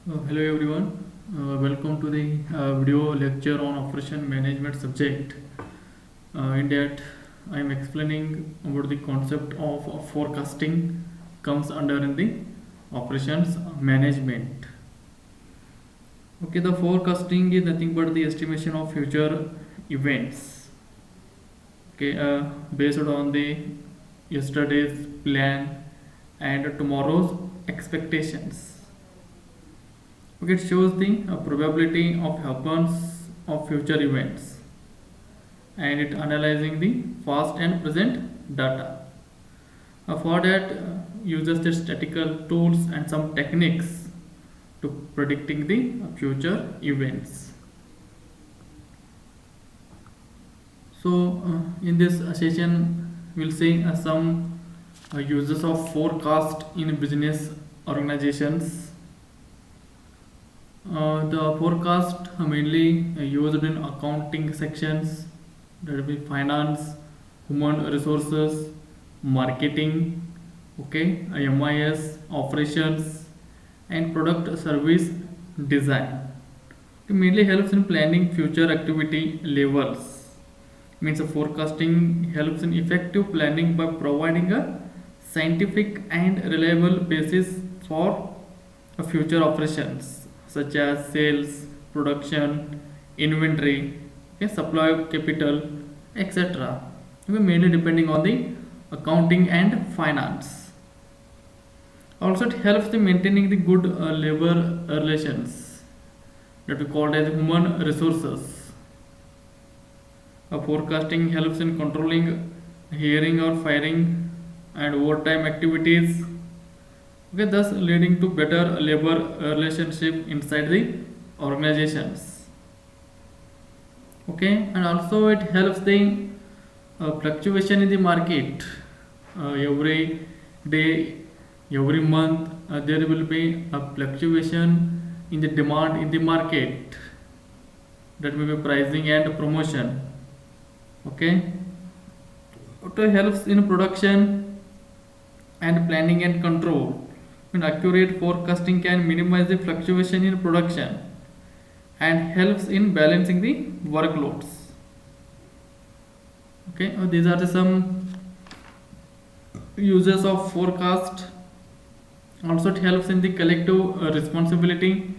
Hello everyone, welcome to the video lecture on operation management subject. In that I am explaining about the concept of forecasting comes under in the operations management. Okay, the forecasting is nothing but the estimation of future events. Okay, based on the yesterday's plan and tomorrow's expectations. Okay, it shows the probability of happens of future events and it analyzing the past and present data. For that, uses the statistical tools and some techniques to predicting the future events. So, in this session, we'll see some uses of forecast in business organizations. The forecast mainly used in accounting sections, that will be finance, human resources, marketing, okay, MIS, operations, and product service design. It mainly helps in planning future activity levels. Means forecasting helps in effective planning by providing a scientific and reliable basis for future operations such as sales, production, inventory, okay, supply of capital, etc. Okay, mainly depending on the accounting and finance. Also, it helps in maintaining the good labor relations that we call as human resources. Forecasting helps in controlling hiring or firing and overtime activities, okay, thus leading to better labor relationship inside the organizations. Okay, and also it helps the fluctuation in the market. Every day, every month, there will be a fluctuation in the demand in the market, that will be pricing and promotion. Okay, it helps in production and planning and control. When accurate forecasting can minimize the fluctuation in production and helps in balancing the workloads. Okay, these are the some uses of forecast. Also, it helps in the collective responsibility.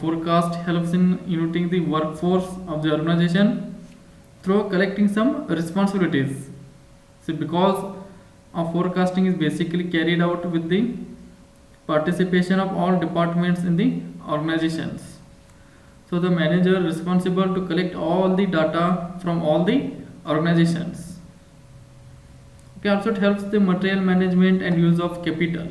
Forecast helps in uniting the workforce of the organization through collecting some responsibilities. See, because forecasting is basically carried out with the participation of all departments in the organizations. So the manager responsible to collect all the data from all the organizations. Okay, also it helps the material management and use of capital.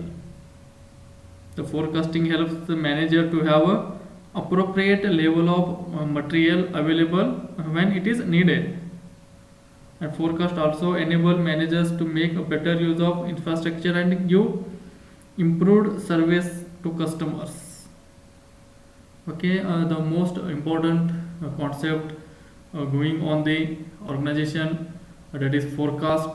The forecasting helps the manager to have a appropriate level of material available when it is needed. And forecast also enable managers to make a better use of infrastructure and give improved service to customers. Okay, the most important concept going on the organization, that is forecast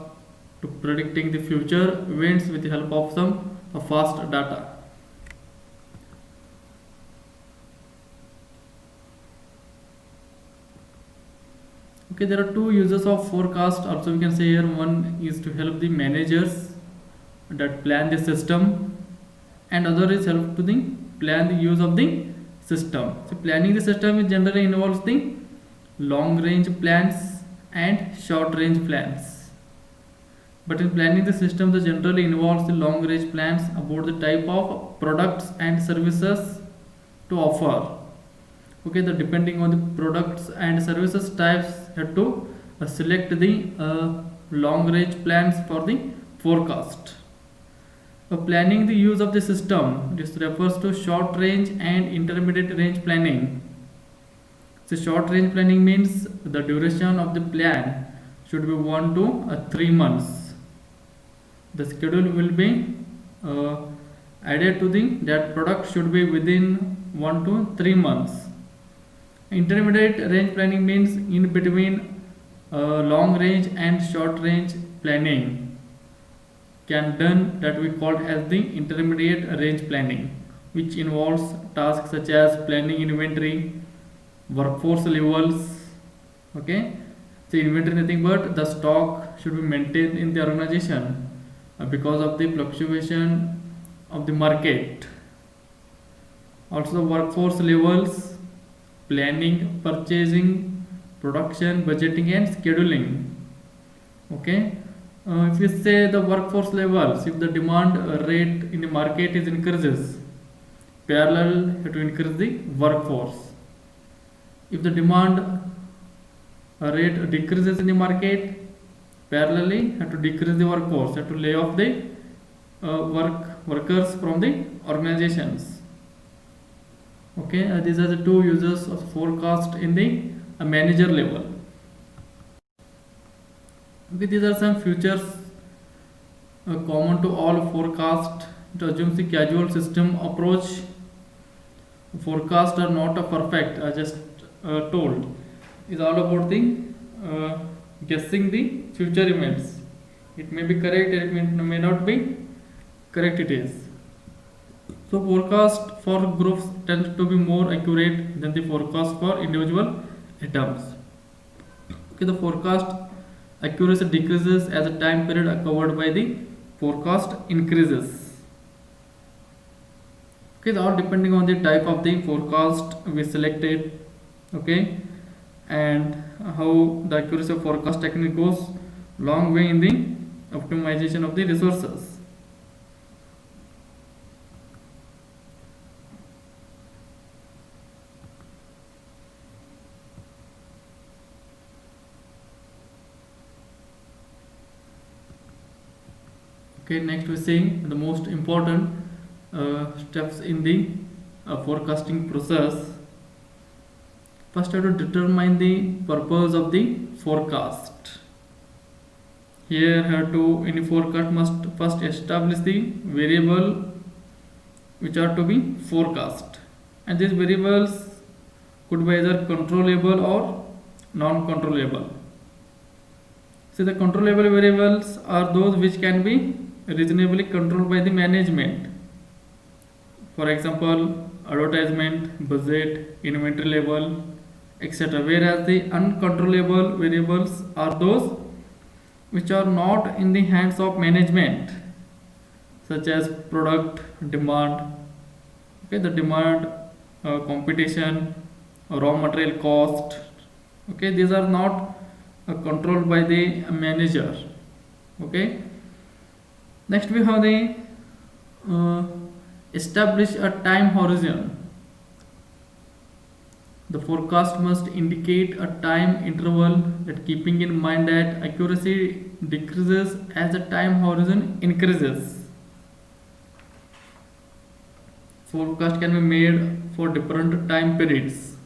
to predicting the future events with the help of some fast data. Okay, there are two uses of forecast. Also, we can say here one is to help the managers that plan the system, and other is help to the plan the use of the system. So, planning the system is generally involves the long range plans and short range plans. But in planning the system, the generally involves the long range plans about the type of products and services to offer. Okay, the depending on the products and services types, have to select the long range plans for the forecast. Planning the use of the system, this refers to short range and intermediate range planning. So short range planning means the duration of the plan should be 1 to 3 months. The schedule will be added to the that product should be within 1 to 3 months. Intermediate range planning means in between long range and short range planning can done, that we call as the intermediate range planning. which involves tasks such as planning inventory, workforce levels. Okay, so inventory nothing but the stock should be maintained in the organization because of the fluctuation of the market. Also the workforce levels, planning, purchasing, production, budgeting and scheduling. Okay, if you say the workforce levels, if the demand rate in the market is increases, parallel you have to increase the workforce. If the demand rate decreases in the market, parallelly you have to decrease the workforce, you have to lay off the workers from the organizations. Okay, these are the two uses of forecast in the manager level. Okay, these are some features common to all forecast. It assumes the casual system approach. Forecasts are not a perfect, I just told. It's all about the guessing the future events. It may be correct, it may not be correct. It is. So forecast for groups tends to be more accurate than the forecast for individual items. Okay, the forecast accuracy decreases as the time period covered by the forecast increases. Okay, it's all depending on the type of the forecast we selected. Okay, and how the accuracy of forecast technique goes long way in the optimization of the resources. Okay, next we see the most important steps in the forecasting process. First, I have to determine the purpose of the forecast. Here, any forecast must first establish the variable which are to be forecast, and these variables could be either controllable or non-controllable. So the controllable variables are those which can be reasonably controlled by the management. For example, advertisement, budget, inventory level, etc. Whereas the uncontrollable variables are those which are not in the hands of management, such as product demand, okay, the demand, competition, raw material cost. Okay, these are not controlled by the manager. Okay, next we have the establish a time horizon. The forecast must indicate a time interval, that keeping in mind that accuracy decreases as the time horizon increases. Forecast can be made for different time periods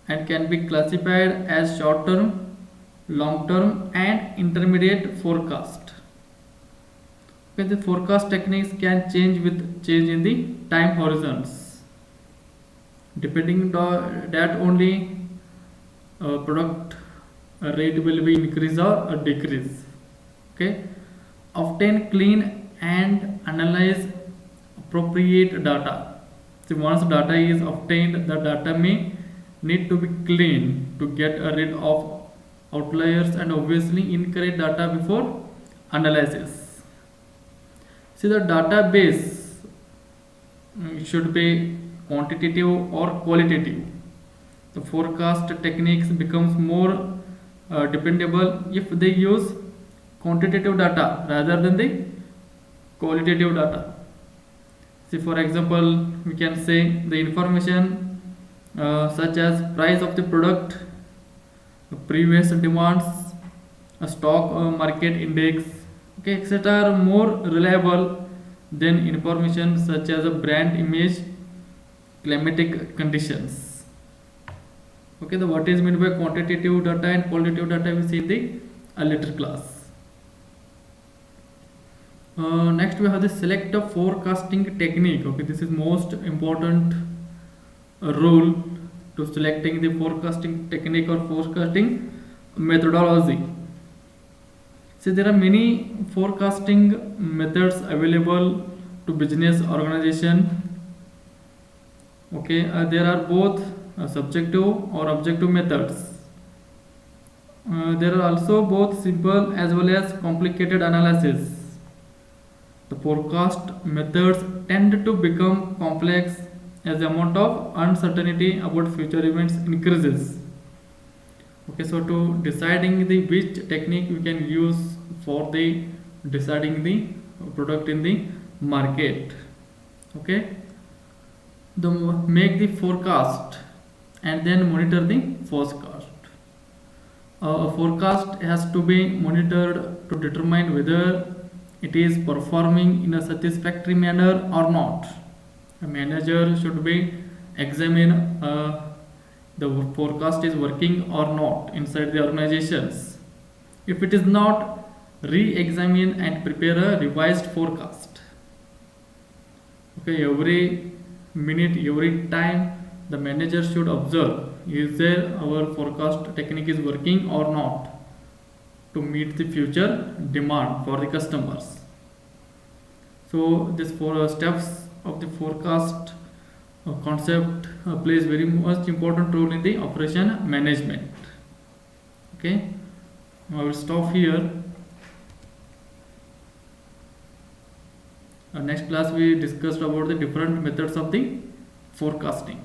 and can be classified as short term, long term and intermediate forecast. Okay, the forecast techniques can change with change in the time horizons. Depending on that only product rate will be increase or decrease. Okay, obtain clean and analyze appropriate data. So once data is obtained, the data may need to be clean to get rid of outliers and obviously incorrect data before analysis. See, the database should be quantitative or qualitative. The forecast techniques becomes more dependable if they use quantitative data rather than the qualitative data. See, for example, we can say the information such as price of the product, previous demands, a stock market index, okay, etc. are more reliable than information such as a brand image, climatic conditions. Okay, the what is meant by quantitative data and qualitative data we see in the later class. Next we have the select a forecasting technique. Okay, this is most important rule to selecting the forecasting technique or forecasting methodology. So there are many forecasting methods available to business organization. Okay, there are both subjective or objective methods. There are also both simple as well as complicated analysis. The forecast methods tend to become complex as the amount of uncertainty about future events increases. Okay, so to deciding the which technique we can use for the deciding the product in the market. Okay, the make the forecast and then monitor the forecast. A forecast has to be monitored to determine whether it is performing in a satisfactory manner or not. A manager should be examine the forecast is working or not inside the organizations. If it is not, re-examine and prepare a revised forecast. Okay, every minute, every time, the manager should observe is there our forecast technique is working or not to meet the future demand for the customers. So these four steps of the forecast concept plays very much important role in the operation management. Okay, I will stop here. Next class we discussed about the different methods of the forecasting.